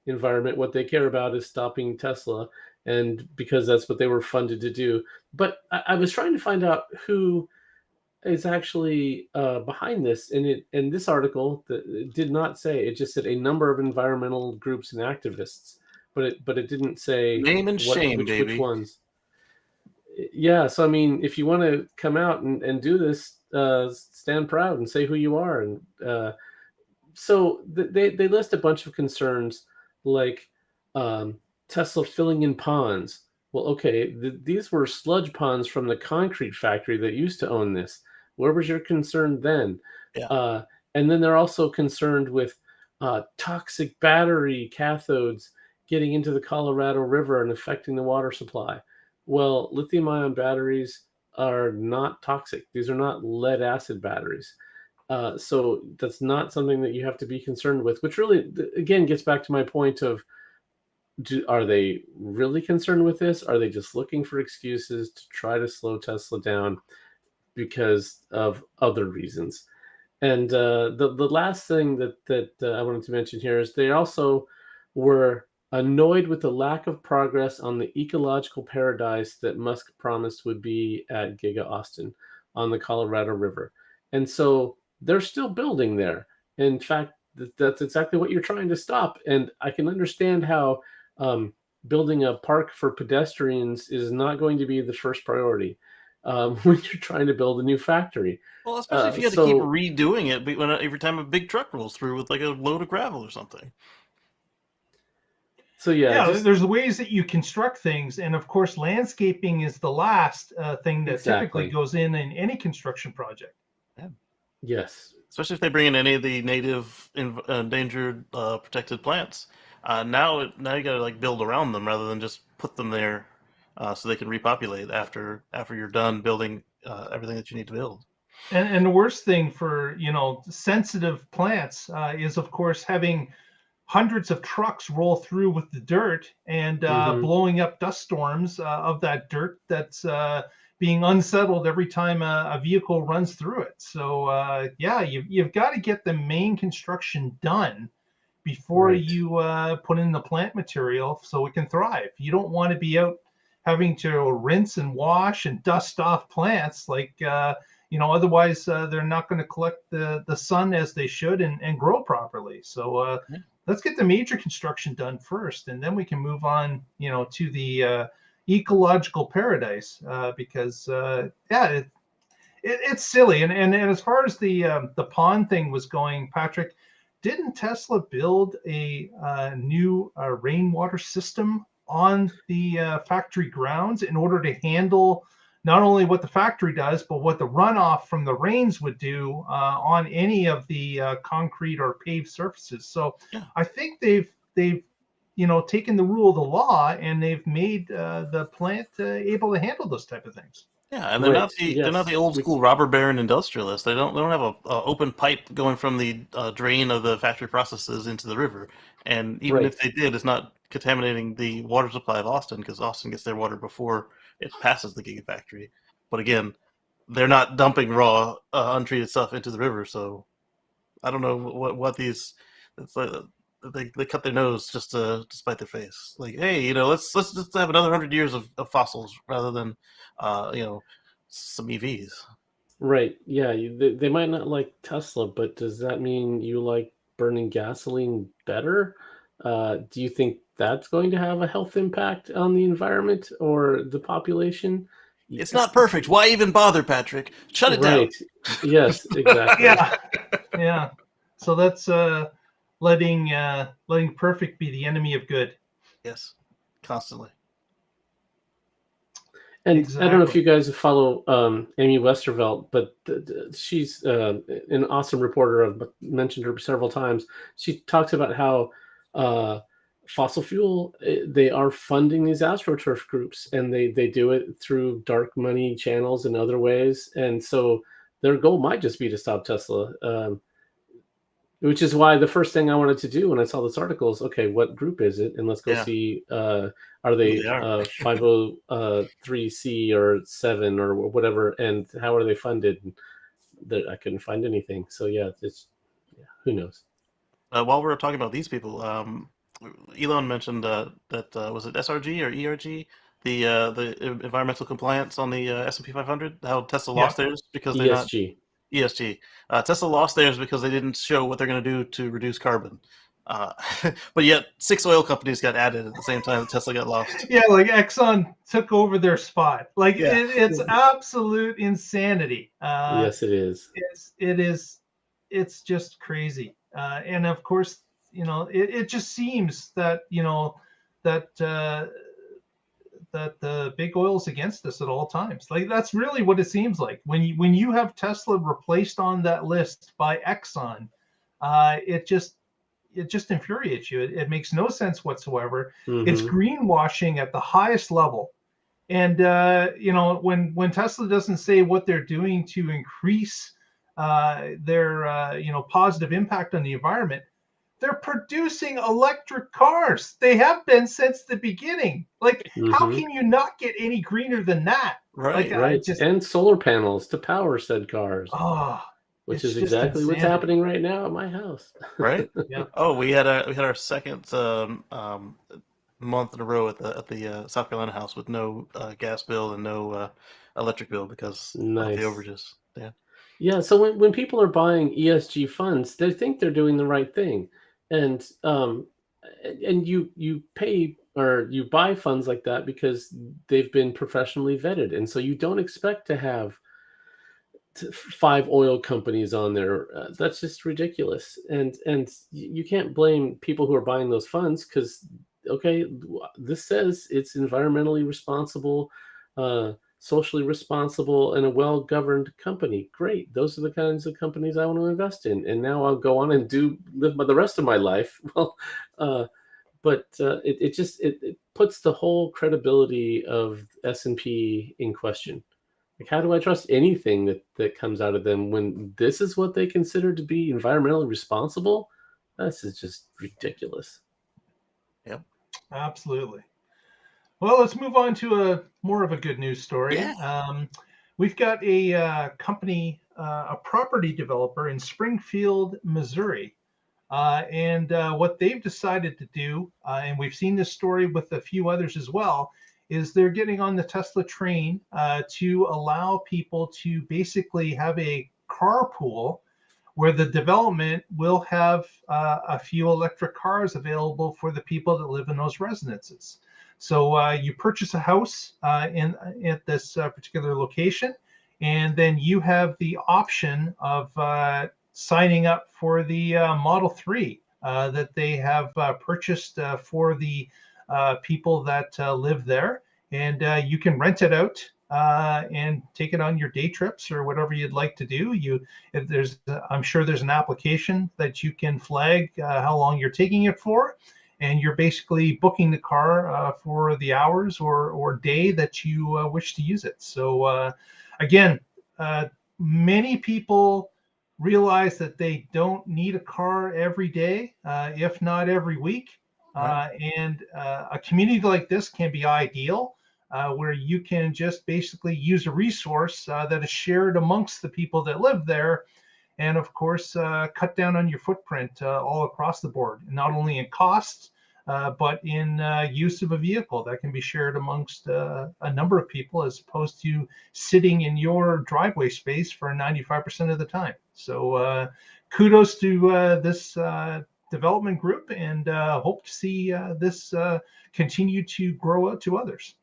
environment. What they care about is stopping Tesla, and because that's what they were funded to do. But I was trying to find out who is actually behind this, and this article that did not say. It just said a number of environmental groups and activists, but it didn't say name and shame, baby. Which ones. Yeah, so I mean, if you want to come out and do this, stand proud and say who you are. And so they list a bunch of concerns like Tesla filling in ponds. Well, okay, these were sludge ponds from the concrete factory that used to own this. Where was your concern then? Yeah. And then they're also concerned with toxic battery cathodes getting into the Colorado River and affecting the water supply. Well, lithium-ion batteries are not toxic. These are not lead acid batteries. So that's not something that you have to be concerned with, which really, again, gets back to my point of, are they really concerned with this? Are they just looking for excuses to try to slow Tesla down because of other reasons? And the last thing that I wanted to mention here is they also were annoyed with the lack of progress on the ecological paradise that Musk promised would be at Giga Austin on the Colorado River. And so they're still building there. In fact, that's exactly what you're trying to stop. And I can understand how building a park for pedestrians is not going to be the first priority when you're trying to build a new factory. Well, especially if you had to keep redoing it every time a big truck rolls through with like a load of gravel or something. So yeah, there's ways that you construct things, and of course, landscaping is the last thing that typically goes in any construction project. Yeah. Yes, especially if they bring in any of the native endangered protected plants. Now you got to like build around them rather than just put them there so they can repopulate after you're done building everything that you need to build. And the worst thing for sensitive plants is of course having hundreds of trucks roll through with the dirt and blowing up dust storms of that dirt that's being unsettled every time a vehicle runs through it. So you've got to get the main construction done before you put in the plant material so it can thrive. You don't want to be out having to rinse and wash and dust off plants otherwise they're not going to collect the sun as they should and grow properly. So let's get the major construction done first, and then we can move on to the ecological paradise because it's silly. And as far as the pond thing was going, Patrick, didn't Tesla build a new rainwater system on the factory grounds in order to handle not only what the factory does, but what the runoff from the rains would do on any of the concrete or paved surfaces? So I think they've taken the rule of the law and they've made the plant able to handle those type of things. Yeah, and they're not the old school robber baron industrialists. They don't have a open pipe going from the drain of the factory processes into the river. And even if they did, it's not contaminating the water supply of Austin because Austin gets their water before it passes the Gigafactory. But again, they're not dumping raw, untreated stuff into the river. So I don't know what these. It's like, they cut their nose just to spite their face. Like, hey, let's just have another 100 years of fossils rather than some EVs. Right. Yeah. They might not like Tesla, but does that mean you like burning gasoline better? Do you think that's going to have a health impact on the environment or the population? It's not perfect. Why even bother, Patrick? Shut it down. Yes, exactly. Yeah. So that's letting perfect be the enemy of good. Yes, constantly. And I don't know if you guys follow Amy Westervelt, but she's an awesome reporter. I've mentioned her several times. She talks about how fossil fuel, they are funding these AstroTurf groups, and they do it through dark money channels and other ways. And so their goal might just be to stop Tesla, which is why the first thing I wanted to do when I saw this article is, okay, what group is it? And let's go see, are they 503C or 7 or whatever, and how are they funded? I couldn't find anything. So who knows? While we're talking about these people, Elon mentioned that was it SRG or ERG, the environmental compliance on the S&P 500, how Tesla lost theirs because they're ESG. ESG. Tesla lost theirs because they didn't show what they're going to do to reduce carbon. But yet 6 oil companies got added at the same time that Tesla got lost. Yeah, like Exxon took over their spot. Like it's absolute insanity. Yes, it is. It's just crazy. And of course, it just seems that that the big oil's against us at all times. Like that's really what it seems like when you have Tesla replaced on that list by Exxon. It just infuriates you. It makes no sense whatsoever. Mm-hmm. It's greenwashing at the highest level. And when Tesla doesn't say what they're doing to increase their positive impact on the environment, they're producing electric cars. They have been since the beginning. Like, how Hmm. can you not get any greener than that? Like, Right. Right. And solar panels to power said cars, oh, which it's is just exactly what's insanity. happening right now at my house. Right. Yeah. Oh, we had our second month in a row at the South Carolina house with no gas bill and no electric bill because of the Nice. overages. Yeah. Yeah, so when people are buying ESG funds, they think they're doing the right thing, and you pay or you buy funds like that because they've been professionally vetted, and so you don't expect to have five oil companies on there. That's just ridiculous, and you can't blame people who are buying those funds because okay, this says it's environmentally responsible, socially responsible, and a well-governed company. Great, those are the kinds of companies I want to invest in, and now I'll go on and live by the rest of my life. Well, but it puts the whole credibility of S&P in question. Like, how do I trust anything that comes out of them when this is what they consider to be environmentally responsible? This is just ridiculous. Yep. Absolutely. Well, let's move on to a more of a good news story. Yeah. We've got a company, a property developer in Springfield, Missouri. And what they've decided to do, and we've seen this story with a few others as well, is they're getting on the Tesla train to allow people to basically have a carpool where the development will have a few electric cars available for the people that live in those residences. So you purchase a house at this particular location, and then you have the option of signing up for the Model 3 that they have purchased for the people that live there. And you can rent it out and take it on your day trips or whatever you'd like to do. I'm sure there's an application that you can flag how long you're taking it for. And you're basically booking the car for the hours or day that you wish to use it. So again, many people realize that they don't need a car every day, if not every week. Right. And a community like this can be ideal, where you can just basically use a resource that is shared amongst the people that live there. And of course, cut down on your footprint all across the board, not only in costs, but in use of a vehicle that can be shared amongst a number of people as opposed to sitting in your driveway space for 95% of the time. So kudos to this development group, and hope to see this continue to grow out to others.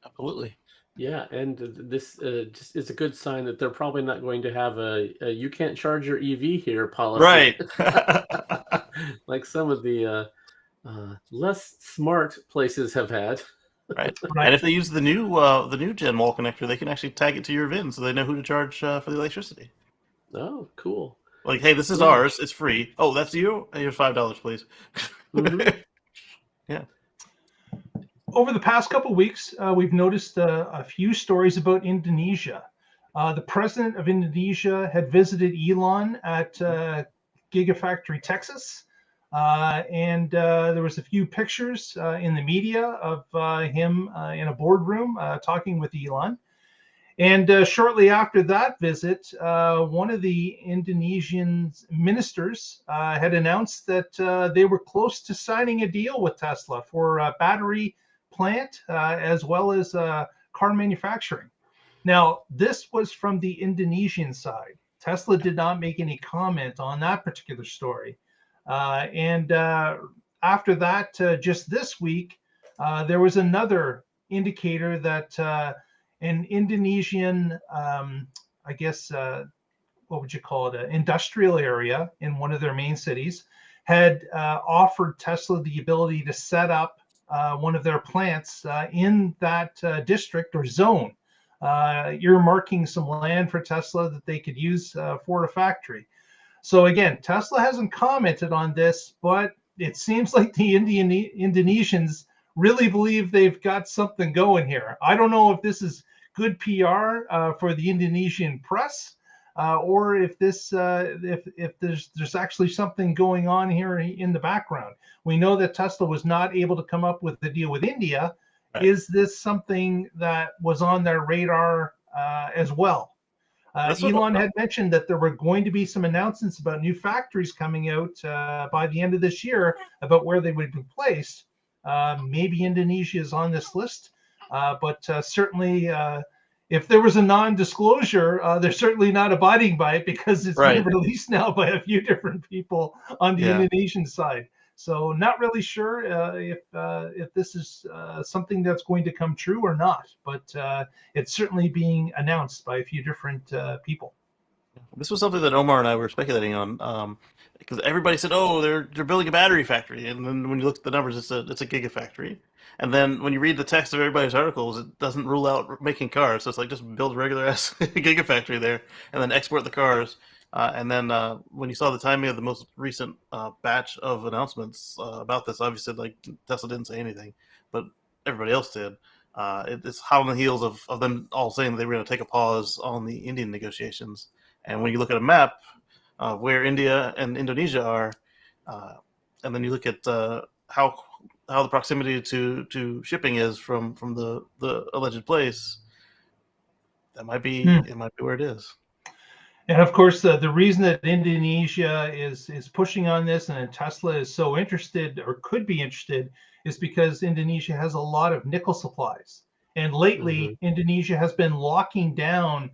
Absolutely. Yeah, and this just is a good sign that they're probably not going to have a you can't charge your EV here policy. Right. Like some of the less smart places have had. Right. Right. And if they use the new Gen wall connector, they can actually tag it to your VIN so they know who to charge for the electricity. Oh, cool. Like, hey, this is Yeah. ours. It's free. Oh, that's you? Here's $5, please. Mhm. Yeah. Over the past couple of weeks, we've noticed a few stories about Indonesia. The president of Indonesia had visited Elon at Gigafactory Texas, and there was a few pictures in the media of him in a boardroom talking with Elon. And shortly after that visit, one of the Indonesian ministers had announced that they were close to signing a deal with Tesla for a battery plant as well as car manufacturing. Now, this was from the Indonesian side. Tesla did not make any comment on that particular story. And after that, just this week, there was another indicator that an Indonesian, I guess, what would you call it, an industrial area in one of their main cities, had offered Tesla the ability to set up one of their plants in that district or zone, earmarking some land for Tesla that they could use for a factory. So again, Tesla hasn't commented on this, but it seems like the Indonesians really believe they've got something going here. I don't know if this is good PR for the Indonesian press, or if this if there's actually something going on here in the background. We know that Tesla was not able to come up with the deal with India. Right. Is this something that was on their radar as well? Elon had mentioned that there were going to be some announcements about new factories coming out by the end of this year about where they would be placed. Maybe Indonesia is on this list, but certainly if there was a non-disclosure, they're certainly not abiding by it because it's been released now by a few different people on the Indonesian side. So not really sure if this is something that's going to come true or not, but it's certainly being announced by a few different people. This was something that Omar and I were speculating on because everybody said, "Oh, they're building a battery factory," and then when you look at the numbers, it's a gigafactory. And then when you read the text of everybody's articles, it doesn't rule out making cars. So it's like just build a regular ass gigafactory there, and then export the cars. And then when you saw the timing of the most recent batch of announcements about this, obviously, like Tesla didn't say anything, but everybody else did. It's hot on the heels of them all saying they were going to take a pause on the Indian negotiations. And when you look at a map of where India and Indonesia are, and then you look at how the proximity to shipping is from the alleged place, that might be it might be where it is. And of course, the reason that Indonesia is pushing on this and Tesla is so interested or could be interested is because Indonesia has a lot of nickel supplies. And lately, Indonesia has been locking down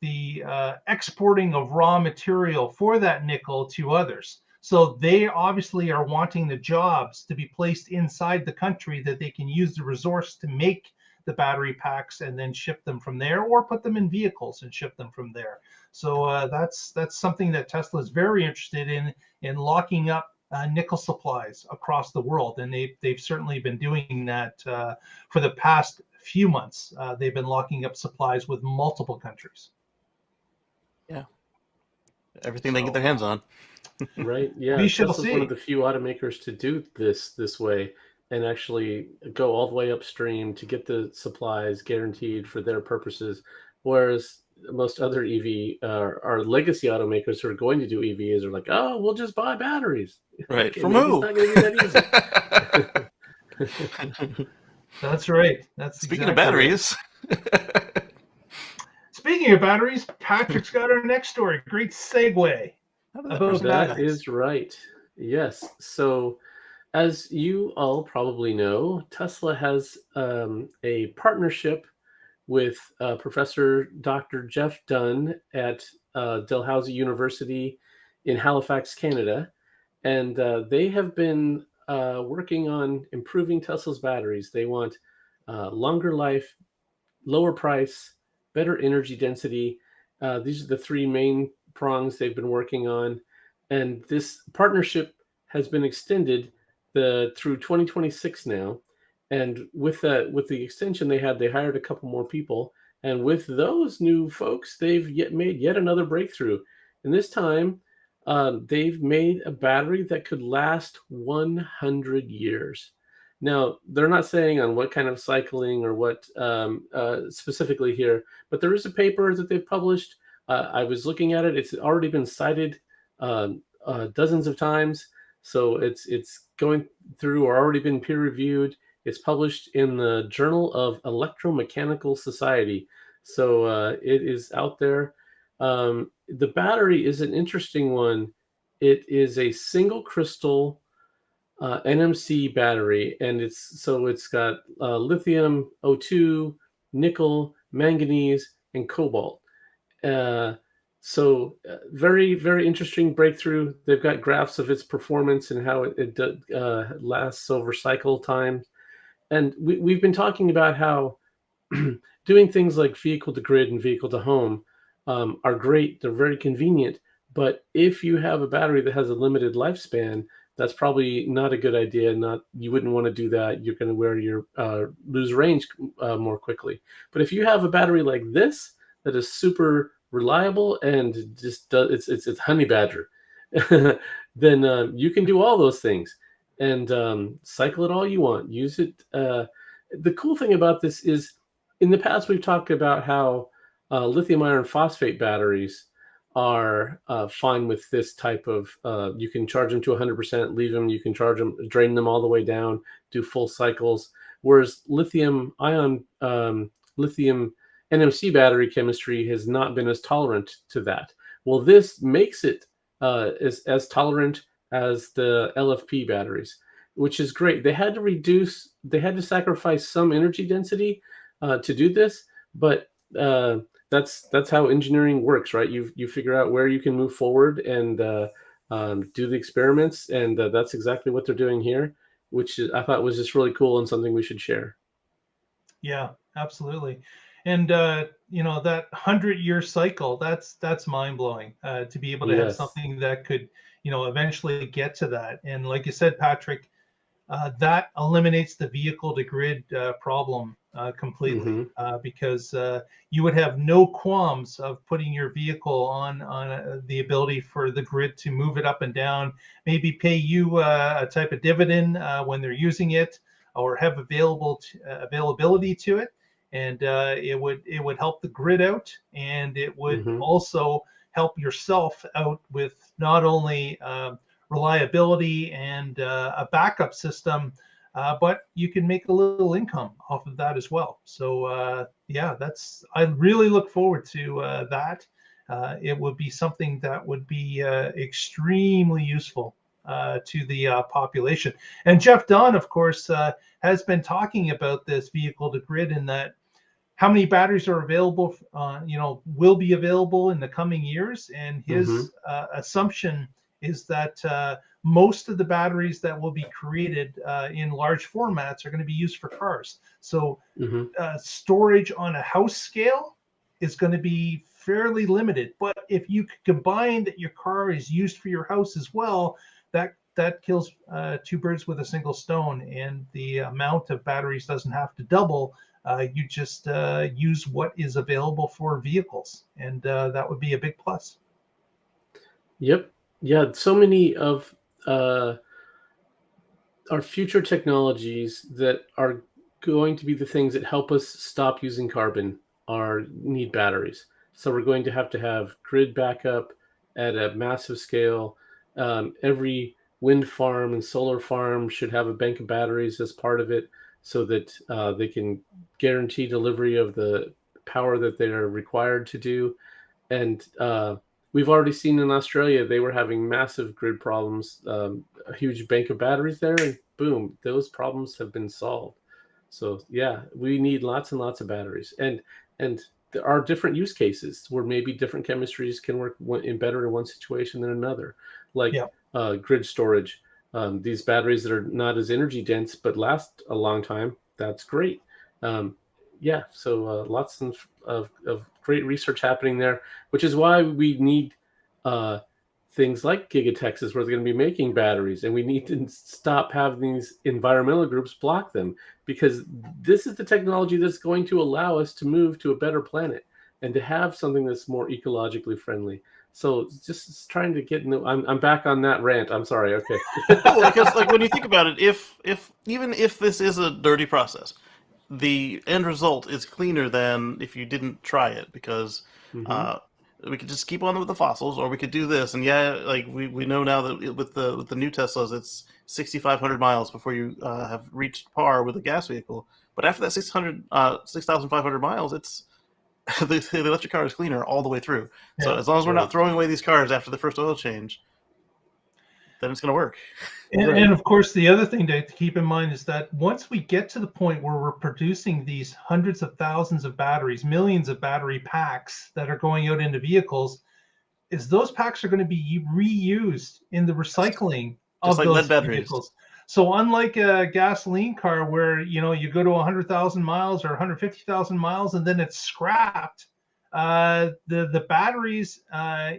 the exporting of raw material for that nickel to others. So they obviously are wanting the jobs to be placed inside the country that they can use the resource to make the battery packs and then ship them from there, or put them in vehicles and ship them from there. So that's something that Tesla is very interested in locking up nickel supplies across the world, and they've certainly been doing that for the past few months. They've been locking up supplies with multiple countries. Yeah, everything they get their hands on. Right. Yeah. We shall Tesla's see. one of the few automakers to do this way and actually go all the way upstream to get the supplies guaranteed for their purposes, whereas most other EV our legacy automakers who are going to do EVs are like, oh, we'll just buy batteries. Right. Okay, From maybe who? it's not going to be that easy. That's right. That's Speaking exactly of batteries. Right. Speaking of batteries, Patrick's got our next story. Great segue. That batteries. is right. Yes. So as you all probably know, Tesla has a partnership with Professor Dr. Jeff Dunn at Dalhousie University in Halifax, Canada. And they have been working on improving Tesla's batteries. They want longer life, lower price, better energy density. These are the three main prongs they've been working on. And this partnership has been extended through 2026 now. And with the extension they hired a couple more people. And with those new folks, they've made yet another breakthrough. And this time, they've made a battery that could last 100 years. Now, they're not saying on what kind of cycling or what specifically here, but there is a paper that they've published. I was looking at it. It's already been cited dozens of times. So it's going through or already been peer reviewed. It's published in the Journal of Electromechanical Society. So it is out there. The battery is an interesting one. It is a single crystal NMC battery, and it's got lithium, O2, nickel, manganese, and cobalt. So very, very interesting breakthrough. They've got graphs of its performance and how it lasts over cycle time. And we've been talking about how doing things like vehicle to grid and vehicle to home are great. They're very convenient. But if you have a battery that has a limited lifespan, that's probably not a good idea. You wouldn't want to do that. You're going to lose range more quickly. But if you have a battery like this that is super reliable and just it's honey badger, then you can do all those things. and cycle it all you want. Use it. The cool thing about this is, in the past, we've talked about how lithium iron phosphate batteries are fine with this type of, you can charge them to 100%, leave them, you can charge them, drain them all the way down, do full cycles. Whereas lithium NMC battery chemistry has not been as tolerant to that. Well, this makes it as tolerant as the LFP batteries, which is great. They had to sacrifice some energy density to do this, but that's how engineering works, right? You figure out where you can move forward and do the experiments, and that's exactly what they're doing here, which I thought was just really cool and something we should share. Yeah, absolutely. And you know, that 100-year cycle, that's mind-blowing, to be able to have Yes. something that could, you know, eventually get to that. And like you said, Patrick, that eliminates the vehicle to grid problem completely, because you would have no qualms of putting your vehicle on the ability for the grid to move it up and down, maybe pay you a type of dividend when they're using it, or have availability to it. And it would help the grid out, and it would also help yourself out with not only reliability and a backup system, but you can make a little income off of that as well. So yeah, I really look forward to that. It would be something that would be extremely useful to the population. And Jeff Dunn, of course, has been talking about this vehicle to grid, and that how many batteries are available, you know, will be available in the coming years. And his assumption is that most of the batteries that will be created in large formats are going to be used for cars. So storage on a house scale is going to be fairly limited. But if you could combine that your car is used for your house as well, that kills two birds with a single stone, and the amount of batteries doesn't have to double. You just use what is available for vehicles, and that would be a big plus. Yep. Yeah. So many of our future technologies that are going to be the things that help us stop using carbon need batteries. So we're going to have grid backup at a massive scale. Every wind farm and solar farm should have a bank of batteries as part of it, so that they can guarantee delivery of the power that they are required to do. And we've already seen in Australia, they were having massive grid problems, a huge bank of batteries there, and boom, those problems have been solved. So yeah, we need lots and lots of batteries. And there are different use cases where maybe different chemistries can work better in one situation than another, like grid storage. These batteries that are not as energy dense but last a long time, that's great. Yeah, so lots of great research happening there, which is why we need things like Giga Texas, where they're going to be making batteries, and we need to stop having these environmental groups block them, because this is the technology that's going to allow us to move to a better planet and to have something that's more ecologically friendly. So just trying to get I'm back on that rant. I'm sorry. Okay. Well, because like when you think about it, if even if this is a dirty process, the end result is cleaner than if you didn't try it, because we could just keep on with the fossils, or we could do this. And yeah, like we know now that with the new Teslas, it's 6,500 miles before you have reached par with a gas vehicle. But after that 6,500 miles, it's the electric car is cleaner all the way through. So as long as we're not throwing away these cars after the first oil change, then it's going to work. And of course, the other thing to keep in mind is that once we get to the point where we're producing these hundreds of thousands of batteries, millions of battery packs that are going out into vehicles, is those packs are going to be reused in the recycling of those vehicles. So unlike a gasoline car where, you know, you go to 100,000 miles or 150,000 miles and then it's scrapped, the batteries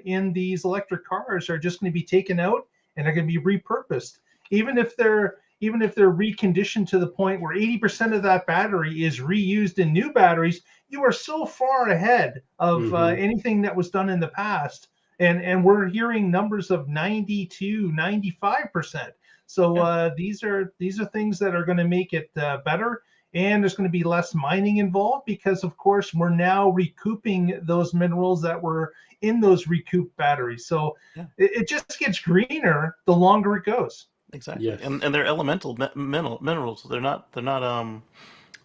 in these electric cars are just going to be taken out and they're going to be repurposed. Even if they're reconditioned to the point where 80% of that battery is reused in new batteries, you are so far ahead of anything that was done in the past. And we're hearing numbers of 90 to 95%. So these are things that are going to make it better. And there's going to be less mining involved because, of course, we're now recouping those minerals that were in those recouped batteries. So it just gets greener the longer it goes. Exactly. Yes. And they're elemental minerals. They're not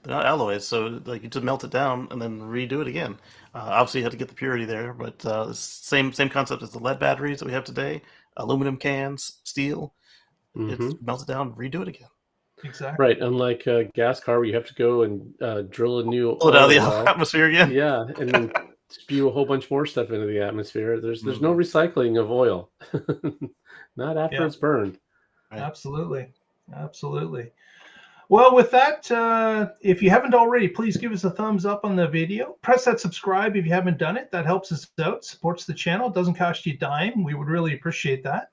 alloys. So like you just melt it down and then redo it again. Obviously, you have to get the purity there, but same concept as the lead batteries that we have today. Aluminum cans, steel. It's melt it down, redo it again. Exactly. Right. Unlike a gas car, where you have to go and drill a new Pull it out of the well. atmosphere again. Yeah, and then spew a whole bunch more stuff into the atmosphere. There's no recycling of oil, not after it's burned. Right. Absolutely. Well, with that, if you haven't already, please give us a thumbs up on the video. Press that subscribe if you haven't done it. That helps us out, supports the channel. It doesn't cost you a dime. We would really appreciate that.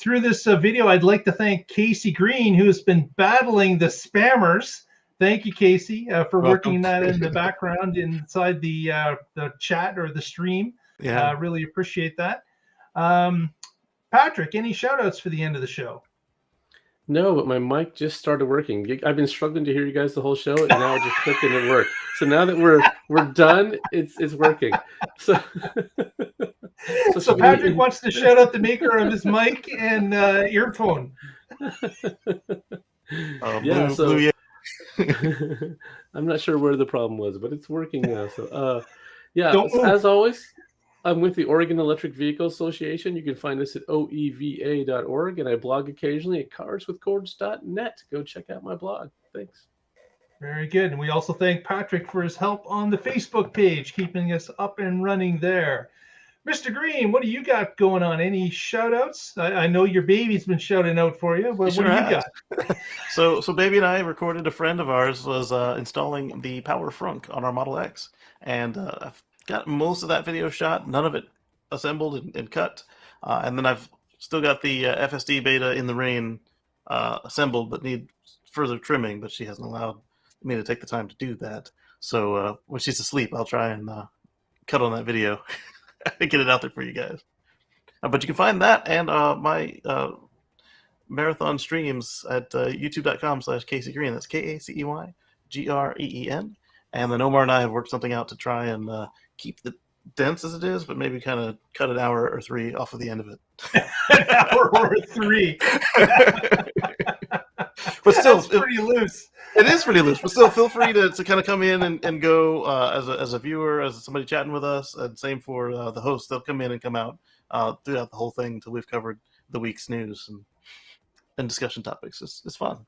Through this video, I'd like to thank Casey Green, who has been battling the spammers. Thank you, Casey, for working that in the background inside the chat or the stream. Yeah. Really appreciate that. Patrick, any shout outs for the end of the show? No, but my mic just started working. I've been struggling to hear you guys the whole show, and now it just clicked and it worked. So now that we're done, it's working. So Patrick wants to shout out the maker of his mic and earphone. Blue. I'm not sure where the problem was, but it's working now. So as always, I'm with the Oregon Electric Vehicle Association. You can find us at oeva.org, and I blog occasionally at carswithcords.net. Go check out my blog. Thanks. Very good. And we also thank Patrick for his help on the Facebook page, keeping us up and running there. Mr. Green, what do you got going on? Any shout outs? I know your baby's been shouting out for you, but what do you got? So Baby and I recorded. A friend of ours was installing the Power Frunk on our Model X, and I've got most of that video shot, none of it assembled and cut. And then I've still got the FSDBeta in the rain assembled, but need further trimming, but she hasn't allowed me to take the time to do that. So when she's asleep, I'll try and cut on that video and get it out there for you guys. But you can find that and my marathon streams at youtube.com/Casey Green. That's KACEYGREEN. And then Omar and I have worked something out to try and keep the dense as it is, but maybe kind of cut an hour or three off of the end of it. An hour or three. But still, that's pretty loose. It is pretty loose, but still, feel free to kind of come in and go as a viewer, as somebody chatting with us, and same for the host. They'll come in and come out throughout the whole thing until we've covered the week's news and discussion topics. It's fun.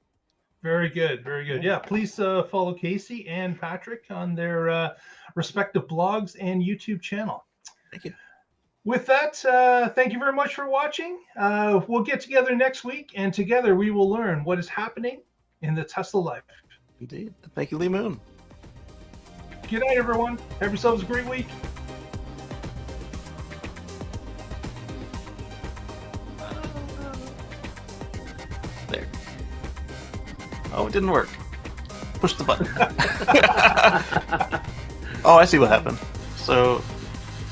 Very good, very good. Yeah, please follow Casey and Patrick on their respective blogs and YouTube channel. Thank you. With that, thank you very much for watching. We'll get together next week, and together we will learn what is happening in the Tesla life. Indeed. Thank you, Lee Moon. Good night, everyone. Have yourselves a great week. There. Oh, it didn't work. Push the button. Oh, I see what happened. So